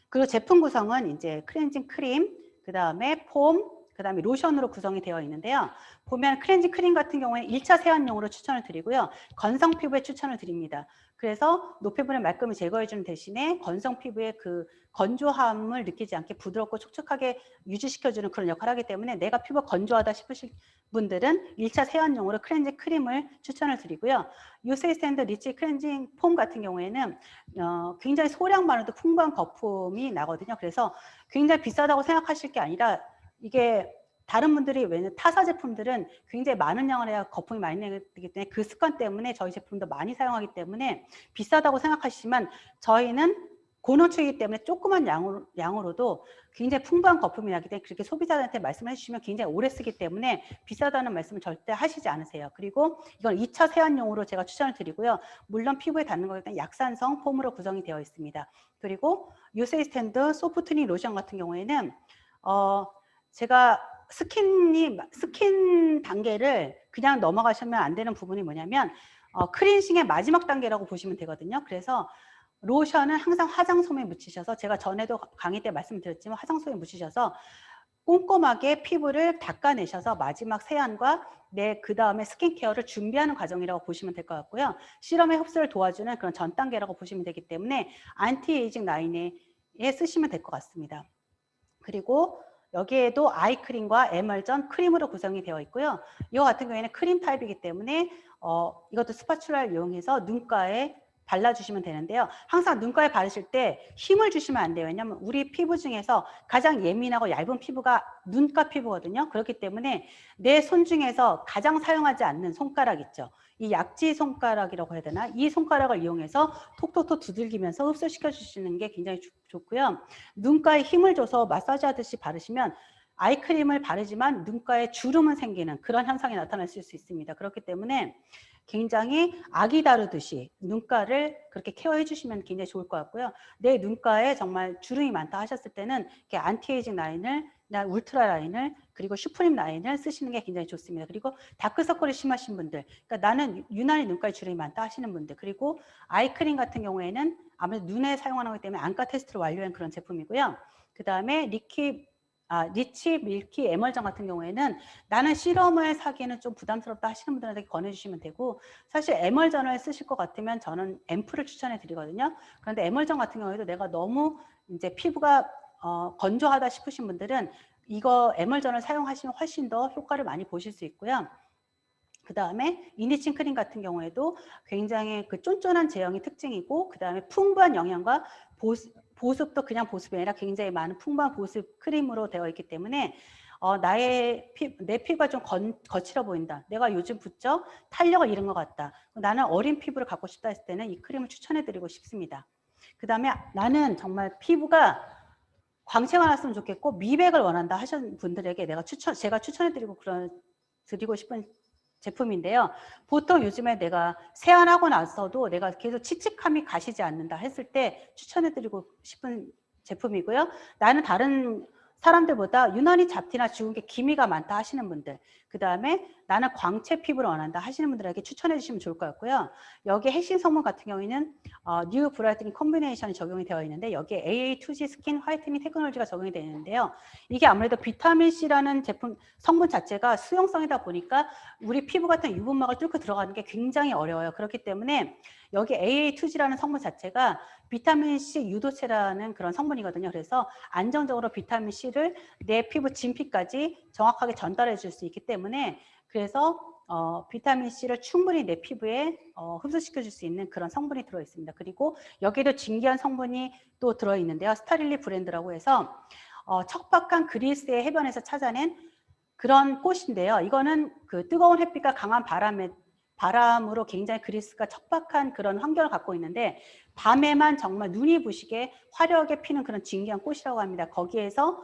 Speaker 1: 그리고 제품 구성은 이제 클렌징 크림, 그 다음에 폼, 그 다음에 로션으로 구성이 되어 있는데요. 보면 클렌징 크림 같은 경우에 1차 세안용으로 추천을 드리고요. 건성 피부에 추천을 드립니다. 그래서 노폐물의 말끔히 제거해주는 대신에 건성 피부의 그 건조함을 느끼지 않게 부드럽고 촉촉하게 유지시켜주는 그런 역할을 하기 때문에 내가 피부가 건조하다 싶으실 분들은 1차 세안용으로 클렌징 크림을 추천을 드리고요. 유세스탠드 리치 클렌징 폼 같은 경우에는 굉장히 소량만으로도 풍부한 거품이 나거든요. 그래서 굉장히 비싸다고 생각하실 게 아니라 이게 다른 분들이 왜냐면 타사 제품들은 굉장히 많은 양을 해야 거품이 많이 나기 때문에 그 습관 때문에 저희 제품도 많이 사용하기 때문에 비싸다고 생각하시지만 저희는 고농축이기 때문에 조그만 양으로도 굉장히 풍부한 거품이 나기 때문에 그렇게 소비자들한테 말씀을 해주시면 굉장히 오래 쓰기 때문에 비싸다는 말씀을 절대 하시지 않으세요. 그리고 이건 2차 세안용으로 제가 추천을 드리고요. 물론 피부에 닿는 거기 때문에 약산성 폼으로 구성이 되어 있습니다. 그리고 유세이스탠드 소프트닝 로션 같은 경우에는 제가 스킨 단계를 그냥 넘어가시면 안 되는 부분이 뭐냐면 클렌징의 마지막 단계라고 보시면 되거든요. 그래서 로션은 항상 화장솜에 묻히셔서 제가 전에도 강의 때 말씀드렸지만 화장솜에 묻히셔서 꼼꼼하게 피부를 닦아내셔서 마지막 세안과 그 다음에 스킨케어를 준비하는 과정이라고 보시면 될 것 같고요. 시럼의 흡수를 도와주는 그런 전 단계라고 보시면 되기 때문에 안티에이징 라인에 쓰시면 될 것 같습니다. 그리고 여기에도 아이크림과 에멀전 크림으로 구성이 되어 있고요. 이거 같은 경우에는 크림 타입이기 때문에 이것도 스파츌라를 이용해서 눈가에 발라주시면 되는데요. 항상 눈가에 바르실 때 힘을 주시면 안 돼요. 왜냐하면 우리 피부 중에서 가장 예민하고 얇은 피부가 눈가 피부거든요. 그렇기 때문에 내 손 중에서 가장 사용하지 않는 손가락 있죠. 이 약지 손가락이라고 해야 되나? 이 손가락을 이용해서 톡톡톡 두들기면서 흡수시켜 주시는 게 굉장히 좋고요. 눈가에 힘을 줘서 마사지 하듯이 바르시면 아이크림을 바르지만 눈가에 주름은 생기는 그런 현상이 나타날 수 있습니다. 그렇기 때문에 굉장히 아기 다루듯이 눈가를 그렇게 케어해 주시면 굉장히 좋을 것 같고요. 내 눈가에 정말 주름이 많다 하셨을 때는 이렇게 안티에이징 라인을, 울트라 라인을, 그리고 슈프림 라인을 쓰시는 게 굉장히 좋습니다. 그리고 다크서클이 심하신 분들, 그러니까 나는 유난히 눈가에 주름이 많다 하시는 분들, 그리고 아이크림 같은 경우에는 아무래도 눈에 사용하는 거기 때문에 안과 테스트를 완료한 그런 제품이고요. 그 다음에 리치 밀키 에멀전 같은 경우에는 나는 시럼을 사기에는 좀 부담스럽다 하시는 분들한테 권해주시면 되고, 사실 에멀전을 쓰실 것 같으면 저는 앰플을 추천해 드리거든요. 그런데 에멀전 같은 경우에도 내가 너무 이제 피부가 건조하다 싶으신 분들은 이거 에멀전을 사용하시면 훨씬 더 효과를 많이 보실 수 있고요. 그 다음에 이니칭 크림 같은 경우에도 굉장히 그 쫀쫀한 제형이 특징이고, 그 다음에 풍부한 영양과 보습도 그냥 보습이 아니라 굉장히 많은 풍부한 보습 크림으로 되어 있기 때문에 내 피부가 좀 거칠어 보인다. 내가 요즘 부쩍 탄력을 잃은 것 같다. 나는 어린 피부를 갖고 싶다 했을 때는 이 크림을 추천해드리고 싶습니다. 그 다음에 나는 정말 피부가 광채가 났으면 좋겠고 미백을 원한다 하시는 분들에게 제가 추천해드리고 드리고 싶은 제품인데요. 보통 요즘에 내가 세안하고 나서도 내가 계속 칙칙함이 가시지 않는다 했을 때 추천해드리고 싶은 제품이고요. 나는 다른 사람들보다 유난히 잡티나 주근깨 기미가 많다 하시는 분들, 그 다음에 나는 광채 피부를 원한다 하시는 분들에게 추천해 주시면 좋을 것 같고요. 여기에 핵심 성분 같은 경우에는 뉴 브라이트닝 콤비네이션이 적용이 되어 있는데 여기에 AA2G 스킨 화이트닝 테크놀로지가 적용이 되어 있는데요. 이게 아무래도 비타민C라는 제품 성분 자체가 수용성이다 보니까 우리 피부 같은 유분막을 뚫고 들어가는 게 굉장히 어려워요. 그렇기 때문에 여기 AA2G라는 성분 자체가 비타민C 유도체라는 그런 성분이거든요. 그래서 안정적으로 비타민C를 내 피부 진피까지 정확하게 전달해 줄 수 있기 때문에 그래서 비타민C를 충분히 내 피부에 흡수시켜 줄 수 있는 그런 성분이 들어있습니다. 그리고 여기에도 진기한 성분이 또 들어있는데요. 스타릴리 브랜드라고 해서 척박한 그리스의 해변에서 찾아낸 그런 꽃인데요. 이거는 그 뜨거운 햇빛과 강한 바람으로 굉장히 그리스가 척박한 그런 환경을 갖고 있는데 밤에만 정말 눈이 부시게 화려하게 피는 그런 진기한 꽃이라고 합니다. 거기에서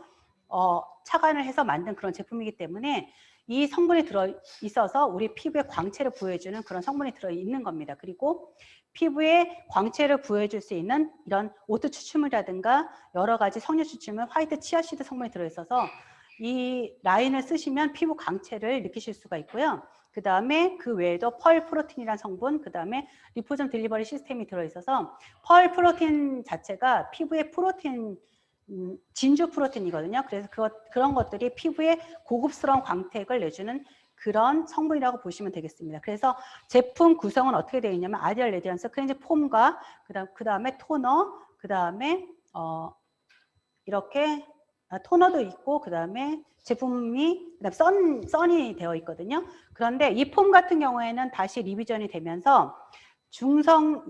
Speaker 1: 착안을 해서 만든 그런 제품이기 때문에 이 성분이 들어있어서 우리 피부에 광채를 부여해주는 그런 성분이 들어있는 겁니다. 그리고 피부에 광채를 부여해줄 수 있는 이런 오트 추출물이라든가 여러 가지 석류 추출물, 화이트 치아시드 성분이 들어있어서 이 라인을 쓰시면 피부 광채를 느끼실 수가 있고요. 그 다음에 그 외에도 펄 프로틴이라는 성분, 그 다음에 리포점 딜리버리 시스템이 들어있어서 펄 프로틴 자체가 피부의 프로틴, 진주 프로틴이거든요. 그래서 그런 것들이 피부에 고급스러운 광택을 내주는 그런 성분이라고 보시면 되겠습니다. 그래서 제품 구성은 어떻게 되어 있냐면 아이디얼 레디언스 클렌징 폼과 그 다음에 토너, 그 다음에 이렇게 토너도 있고 그 다음에 제품이 선이 되어 있거든요. 그런데 이 폼 같은 경우에는 다시 리비전이 되면서 중성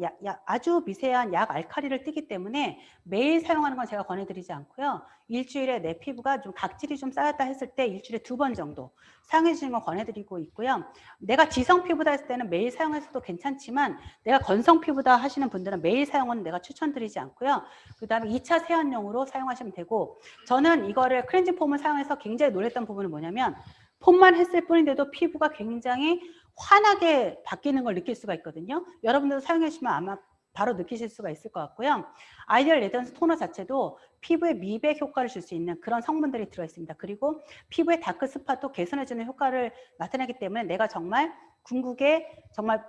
Speaker 1: 아주 미세한 약 알칼리를 띠기 때문에 매일 사용하는 건 제가 권해드리지 않고요. 일주일에 내 피부가 좀 각질이 좀 쌓였다 했을 때 일주일에 2번 정도 사용해 주시는 걸 권해드리고 있고요. 내가 지성 피부다 했을 때는 매일 사용해서도 괜찮지만 내가 건성 피부다 하시는 분들은 매일 사용은 내가 추천드리지 않고요. 그 다음에 2차 세안용으로 사용하시면 되고, 저는 이거를 클렌징 폼을 사용해서 굉장히 놀랬던 부분은 뭐냐면 폼만 했을 뿐인데도 피부가 굉장히 환하게 바뀌는 걸 느낄 수가 있거든요. 여러분들도 사용해 주시면 아마 바로 느끼실 수가 있을 것 같고요. 아이디얼 레디언스 토너 자체도 피부에 미백 효과를 줄 수 있는 그런 성분들이 들어있습니다. 그리고 피부의 다크 스팟도 개선해주는 효과를 나타내기 때문에 내가 정말 궁극의 정말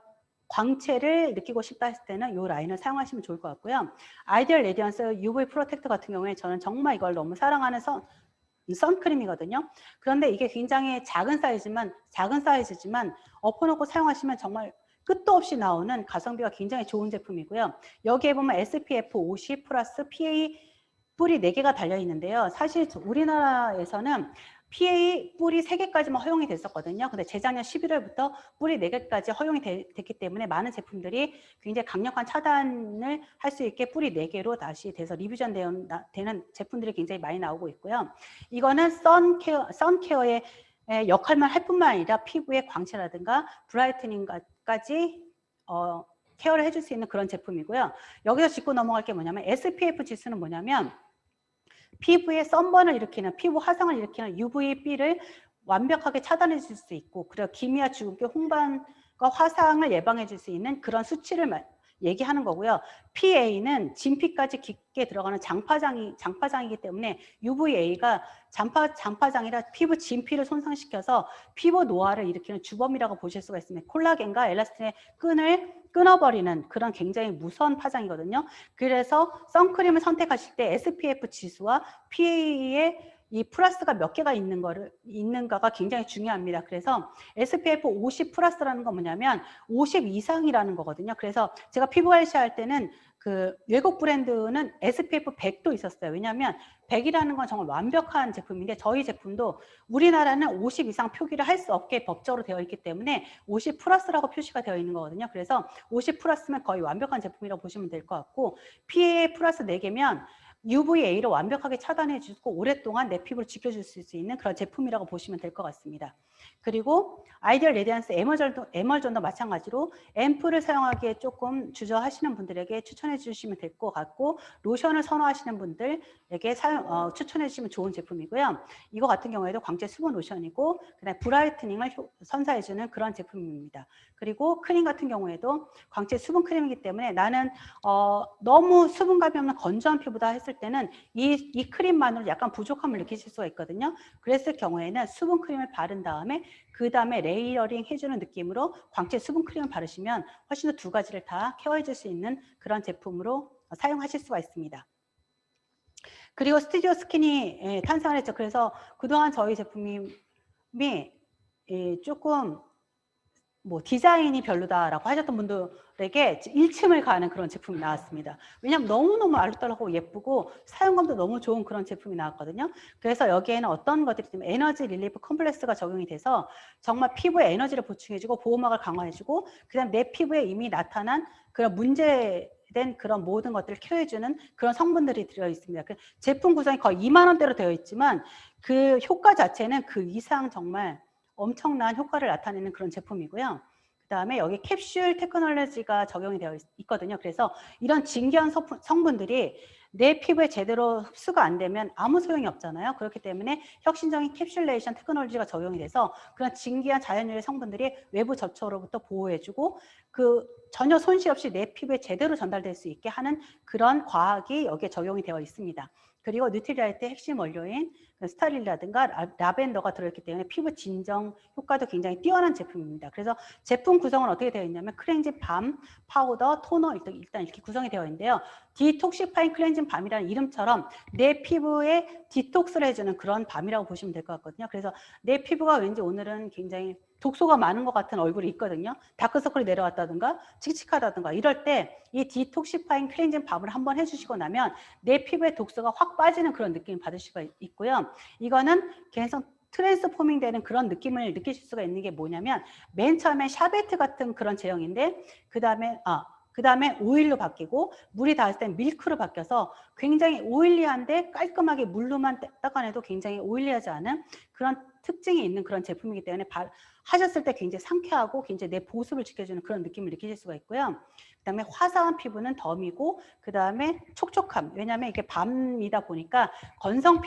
Speaker 1: 광채를 느끼고 싶다 했을 때는 이 라인을 사용하시면 좋을 것 같고요. 아이디얼 레디언스 UV 프로텍터 같은 경우에 저는 정말 이걸 너무 사랑하는 선크림이거든요. 그런데 이게 굉장히 작은 사이즈지만 엎어놓고 사용하시면 정말 끝도 없이 나오는 가성비가 굉장히 좋은 제품이고요. 여기에 보면 SPF 50 플러스 PA 뿔이 4개가 달려 있는데요. 사실 우리나라에서는 PA 뿔이 3개까지만 허용이 됐었거든요. 근데 재작년 11월부터 뿔이 4개까지 허용이 됐기 때문에 많은 제품들이 굉장히 강력한 차단을 할 수 있게 뿔이 4개로 다시 돼서 리뷰전 되는 제품들이 굉장히 많이 나오고 있고요. 이거는 선케어의 역할만 할 뿐만 아니라 피부의 광채라든가 브라이트닝까지 케어를 해줄 수 있는 그런 제품이고요. 여기서 짚고 넘어갈 게 뭐냐면 SPF 지수는 뭐냐면 피부에 선번을 일으키는, 피부 화상을 일으키는 UVB를 완벽하게 차단해 줄 수 있고, 그리고 기미와 주근깨, 홍반과 화상을 예방해 줄 수 있는 그런 수치를 얘기하는 거고요. PA는 진피까지 깊게 들어가는 장파장이기 때문에 UVA가 장파장이라 피부 진피를 손상시켜서 피부 노화를 일으키는 주범이라고 보실 수가 있습니다. 콜라겐과 엘라스틴의 끈을 끊어버리는 그런 굉장히 무서운 파장이거든요. 그래서 선크림을 선택하실 때 SPF 지수와 PA의 이 플러스가 몇 개가 있는가가 굉장히 중요합니다. 그래서 SPF 50 플러스라는 건 뭐냐면 50 이상이라는 거거든요. 그래서 제가 피부 관리할 때는 그 외국 브랜드는 SPF 100도 있었어요. 왜냐하면 100이라는 건 정말 완벽한 제품인데 저희 제품도 우리나라는 50 이상 표기를 할 수 없게 법적으로 되어 있기 때문에 50 플러스라고 표시가 되어 있는 거거든요. 그래서 50 플러스면 거의 완벽한 제품이라고 보시면 될 것 같고 PA 플러스 4개면 UVA를 완벽하게 차단해주고 오랫동안 내 피부를 지켜줄 수 있는 그런 제품이라고 보시면 될 것 같습니다. 그리고 아이디얼 레디언스 에멀전도 마찬가지로 앰플을 사용하기에 조금 주저하시는 분들에게 추천해 주시면 될 것 같고 로션을 선호하시는 분들에게 추천해 주시면 좋은 제품이고요. 이거 같은 경우에도 광채 수분 로션이고 그다음에 브라이트닝을 선사해 주는 그런 제품입니다. 그리고 크림 같은 경우에도 광채 수분 크림이기 때문에 나는 너무 수분감이 없는 건조한 피부다 했을 때는 이 크림만으로 약간 부족함을 느끼실 수가 있거든요. 그랬을 경우에는 수분 크림을 바른 다음에 그 다음에 레이어링 해주는 느낌으로 광채 수분 크림을 바르시면 훨씬 더 두 가지를 다 케어해 줄 수 있는 그런 제품으로 사용하실 수가 있습니다. 그리고 스튜디오 스킨이 탄생을 했죠. 그래서 그동안 저희 제품이 조금 디자인이 별로다라고 하셨던 분들에게 일침을 가는 그런 제품이 나왔습니다. 왜냐하면 너무너무 알록달록하고 예쁘고 사용감도 너무 좋은 그런 제품이 나왔거든요. 그래서 여기에는 어떤 것들이 있냐면 에너지 릴리프 컴플렉스가 적용이 돼서 정말 피부에 에너지를 보충해주고 보호막을 강화해주고 그다음 내 피부에 이미 나타난 그런 문제된 그런 모든 것들을 케어해주는 그런 성분들이 들어있습니다. 그 제품 구성이 거의 2만 원대로 되어 있지만 그 효과 자체는 그 이상 정말 엄청난 효과를 나타내는 그런 제품이고요. 그 다음에 여기 캡슐 테크놀로지가 적용이 되어 있거든요. 그래서 이런 진기한 성분들이 내 피부에 제대로 흡수가 안 되면 아무 소용이 없잖아요. 그렇기 때문에 혁신적인 캡슐레이션 테크놀로지가 적용이 돼서 그런 진기한 자연유래 성분들이 외부 접촉으로부터 보호해주고 그 전혀 손실 없이 내 피부에 제대로 전달될 수 있게 하는 그런 과학이 여기에 적용이 되어 있습니다. 그리고 뉴트리라이트의 핵심 원료인 스타릴이라든가 라벤더가 들어있기 때문에 피부 진정 효과도 굉장히 뛰어난 제품입니다. 그래서 제품 구성은 어떻게 되어 있냐면 클렌징 밤, 파우더, 토너 일단 이렇게 구성이 되어 있는데요. 디톡시파인 클렌징 밤이라는 이름처럼 내 피부에 디톡스를 해주는 그런 밤이라고 보시면 될 것 같거든요. 그래서 내 피부가 왠지 오늘은 굉장히 독소가 많은 것 같은 얼굴이 있거든요. 다크서클이 내려왔다든가 칙칙하다든가 이럴 때 이 디톡시파인 클렌징 밤을 한번 해주시고 나면 내 피부에 독소가 확 빠지는 그런 느낌을 받을 수가 있고요. 이거는 계속 트랜스포밍 되는 그런 느낌을 느끼실 수가 있는 게 뭐냐면 맨 처음에 샤베트 같은 그런 제형인데 그 다음에 오일로 바뀌고 물이 닿았을 때 밀크로 바뀌어서 굉장히 오일리한데 깔끔하게 물로만 닦아내도 굉장히 오일리하지 않은 그런 특징이 있는 그런 제품이기 때문에 하셨을 때 굉장히 상쾌하고 굉장히 내 보습을 지켜주는 그런 느낌을 느끼실 수가 있고요. 그 다음에 화사한 피부는 덤이고 그 다음에 촉촉함. 왜냐하면 이게 밤이다 보니까 건성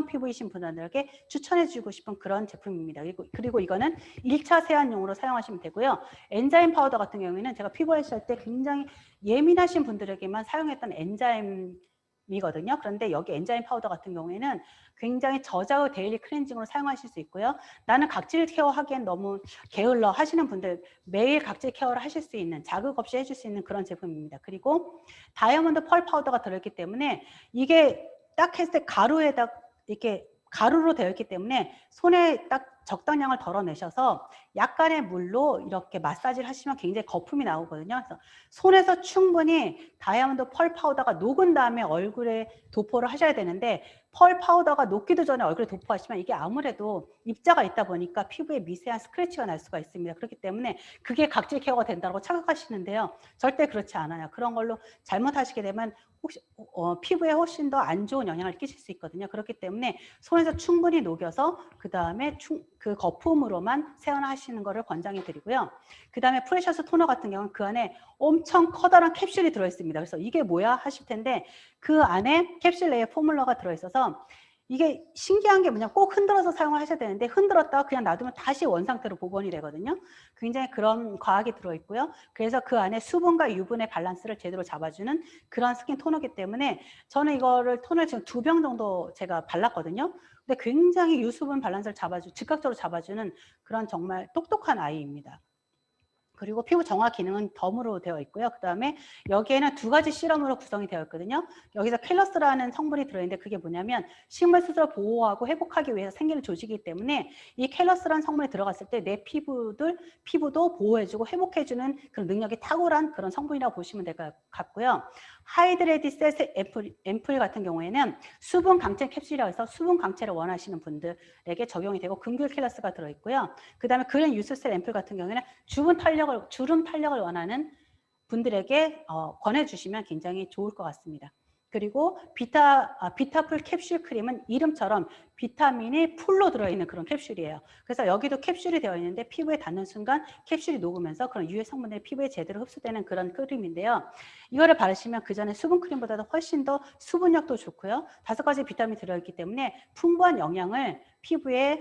Speaker 1: 피부이신 분들에게 추천해주고 싶은 그런 제품입니다. 그리고 이거는 1차 세안용으로 사용하시면 되고요. 엔자임 파우더 같은 경우에는 제가 피부 관리할 때 굉장히 예민하신 분들에게만 사용했던 엔자임이거든요. 그런데 여기 엔자임 파우더 같은 경우에는 굉장히 저자의 데일리 클렌징으로 사용하실 수 있고요. 나는 각질 케어하기엔 너무 게을러 하시는 분들 매일 각질 케어를 하실 수 있는 자극 없이 해줄 수 있는 그런 제품입니다. 그리고 다이아몬드 펄 파우더가 들어있기 때문에 이게 딱 했을 때 가루에다 이렇게 가루로 되어 있기 때문에 손에 딱 적당량을 덜어내셔서 약간의 물로 이렇게 마사지를 하시면 굉장히 거품이 나오거든요. 그래서 손에서 충분히 다이아몬드 펄 파우더가 녹은 다음에 얼굴에 도포를 하셔야 되는데 펄 파우더가 녹기도 전에 얼굴에 도포하시면 이게 아무래도 입자가 있다 보니까 피부에 미세한 스크래치가 날 수가 있습니다. 그렇기 때문에 그게 각질 케어가 된다고 착각하시는데요. 절대 그렇지 않아요. 그런 걸로 잘못하시게 되면 혹시 피부에 훨씬 더 안 좋은 영향을 끼칠 수 있거든요. 그렇기 때문에 손에서 충분히 녹여서 그 다음에 그 거품으로만 세안하시는 것을 권장해 드리고요. 그 다음에 프레셔스 토너 같은 경우는 그 안에 엄청 커다란 캡슐이 들어있습니다. 그래서 이게 뭐야 하실 텐데 그 안에 캡슐 내에 포뮬러가 들어있어서 이게 신기한 게 뭐냐 꼭 흔들어서 사용을 하셔야 되는데 흔들었다가 그냥 놔두면 다시 원상태로 복원이 되거든요. 굉장히 그런 과학이 들어있고요. 그래서 그 안에 수분과 유분의 밸런스를 제대로 잡아주는 그런 스킨 토너이기 때문에 저는 이거를 토너를 지금 2병 정도 제가 발랐거든요. 근데 굉장히 유수분 밸런스를 즉각적으로 잡아주는 그런 정말 똑똑한 아이입니다. 그리고 피부 정화 기능은 덤으로 되어 있고요. 그다음에 여기에는 두 가지 시럼으로 구성이 되어 있거든요. 여기서 켈러스라는 성분이 들어있는데 그게 뭐냐면 식물 스스로 보호하고 회복하기 위해서 생기는 조직이기 때문에 이 켈러스라는 성분이 들어갔을 때 내 피부도 보호해주고 회복해주는 그런 능력이 탁월한 그런 성분이라고 보시면 될 것 같고요. 하이드레디셋 앰플 같은 경우에는 수분 강체 캡슐이라고 해서 수분 강체를 원하시는 분들에게 적용이 되고 금귤 켈러스가 들어있고요. 그 다음에 그린 유수셀 앰플 같은 경우에는 주름 탄력을 원하는 분들에게 권해주시면 굉장히 좋을 것 같습니다. 그리고 비타풀 캡슐 크림은 이름처럼 비타민이 풀로 들어있는 그런 캡슐이에요. 그래서 여기도 캡슐이 되어 있는데 피부에 닿는 순간 캡슐이 녹으면서 그런 유해 성분들이 피부에 제대로 흡수되는 그런 크림인데요. 이거를 바르시면 그 전에 수분 크림보다도 훨씬 더 수분력도 좋고요. 5가지 비타민이 들어있기 때문에 풍부한 영양을 피부에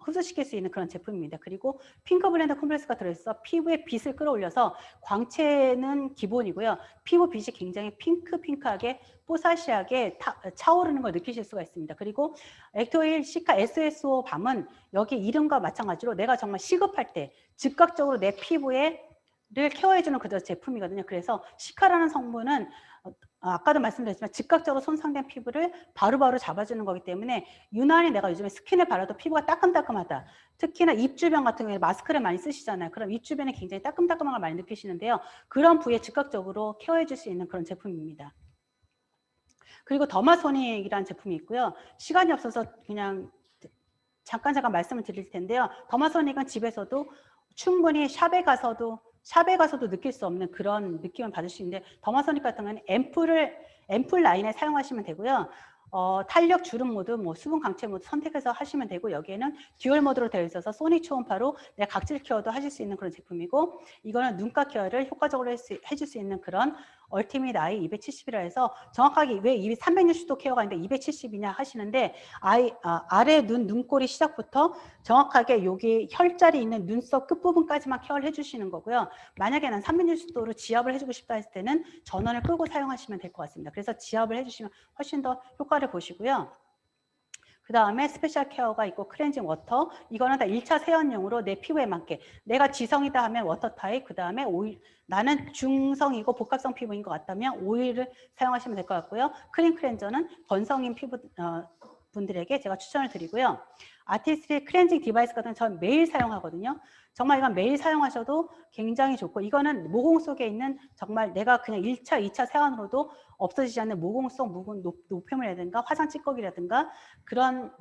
Speaker 1: 흡수시킬 수 있는 그런 제품입니다. 그리고 핑크 블렌더 콤플렉스가 들어있어 피부의 빛을 끌어올려서 광채는 기본이고요. 피부 빛이 굉장히 핑크하게 뽀사시하게 차오르는 걸 느끼실 수가 있습니다. 그리고 액토일 시카 SSO 밤은 여기 이름과 마찬가지로 내가 정말 시급할 때 즉각적으로 내 피부에 를 케어해주는 그 제품이거든요. 그래서 시카라는 성분은 아까도 말씀드렸지만 즉각적으로 손상된 피부를 바로바로 잡아주는 거기 때문에 유난히 내가 요즘에 스킨을 바라도 피부가 따끔따끔하다. 특히나 입 주변 같은 경우에 마스크를 많이 쓰시잖아요. 그럼 입 주변에 굉장히 따끔따끔한 걸 많이 느끼시는데요. 그런 부위에 즉각적으로 케어해줄 수 있는 그런 제품입니다. 그리고 더마소닉이라는 제품이 있고요. 시간이 없어서 그냥 잠깐 말씀을 드릴 텐데요. 더마소닉은 집에서도 충분히 샵에 가서도 느낄 수 없는 그런 느낌을 받을 수 있는데 더마소닉 같은 경우는 앰플 라인에 사용하시면 되고요. 탄력 주름 모드, 수분 강체 모드 선택해서 하시면 되고 여기에는 듀얼 모드로 되어 있어서 소닉 초음파로 내 각질 케어도 하실 수 있는 그런 제품이고 이거는 눈가 케어를 효과적으로 해줄 수 있는 그런 얼티밋 아이 270이라 해서 정확하게 왜 360도 케어가 있는데 270이냐 하시는데 아래 눈꼬리 시작부터 정확하게 여기 혈자리 있는 눈썹 끝부분까지만 케어를 해주시는 거고요. 만약에 난 360도로 지압을 해주고 싶다 했을 때는 전원을 끄고 사용하시면 될 것 같습니다. 그래서 지압을 해주시면 훨씬 더 효과를 보시고요. 그 다음에 스페셜 케어가 있고 클렌징 워터 이거는 다 1차 세안용으로 내 피부에 맞게 내가 지성이다 하면 워터 타입 그 다음에 오일 나는 중성이고 복합성 피부인 것 같다면 오일을 사용하시면 될 것 같고요. 크림 클렌저는 건성인 피부 분들에게 제가 추천을 드리고요. 아티스트리 클렌징 디바이스 같은 전 매일 사용하거든요. 정말 이건 매일 사용하셔도 굉장히 좋고 이거는 모공 속에 있는 정말 내가 그냥 1차, 2차 세안으로도 없어지지 않는 모공 속 노폐물이라든가 화상 찌꺼기라든가 그런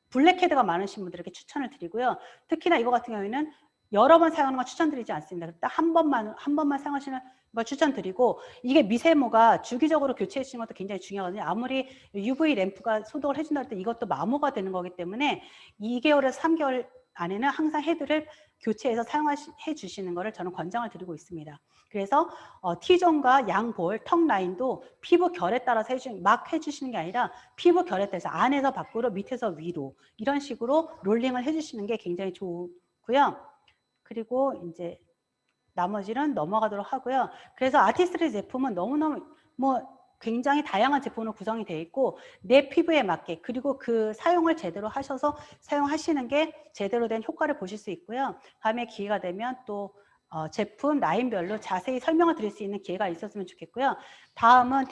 Speaker 1: 블랙헤드가 많으신 분들에게 추천을 드리고요. 특히나 이거 같은 경우에는 여러 번 사용하는 건 추천드리지 않습니다. 딱 한 번만 사용하시는 걸 추천드리고 이게 미세모가 주기적으로 교체해 주시는 것도 굉장히 중요하거든요. 아무리 UV 램프가 소독을 해준다 할 때 이것도 마모가 되는 거기 때문에 2개월에서 3개월 안에는 항상 헤드를 교체해서 사용해 주시는 것을 저는 권장을 드리고 있습니다. 그래서 T존과 양볼, 턱 라인도 피부 결에 따라서 막 해주시는 게 아니라 피부 결에 따라서 안에서 밖으로 밑에서 위로 이런 식으로 롤링을 해주시는 게 굉장히 좋고요. 그리고 이제 나머지는 넘어가도록 하고요. 그래서 아티스트리 제품은 너무너무 굉장히 다양한 제품으로 구성이 되어 있고 내 피부에 맞게 그리고 그 사용을 제대로 하셔서 사용하시는 게 제대로 된 효과를 보실 수 있고요. 다음에 기회가 되면 또 제품 라인별로 자세히 설명을 드릴 수 있는 기회가 있었으면 좋겠고요. 다음은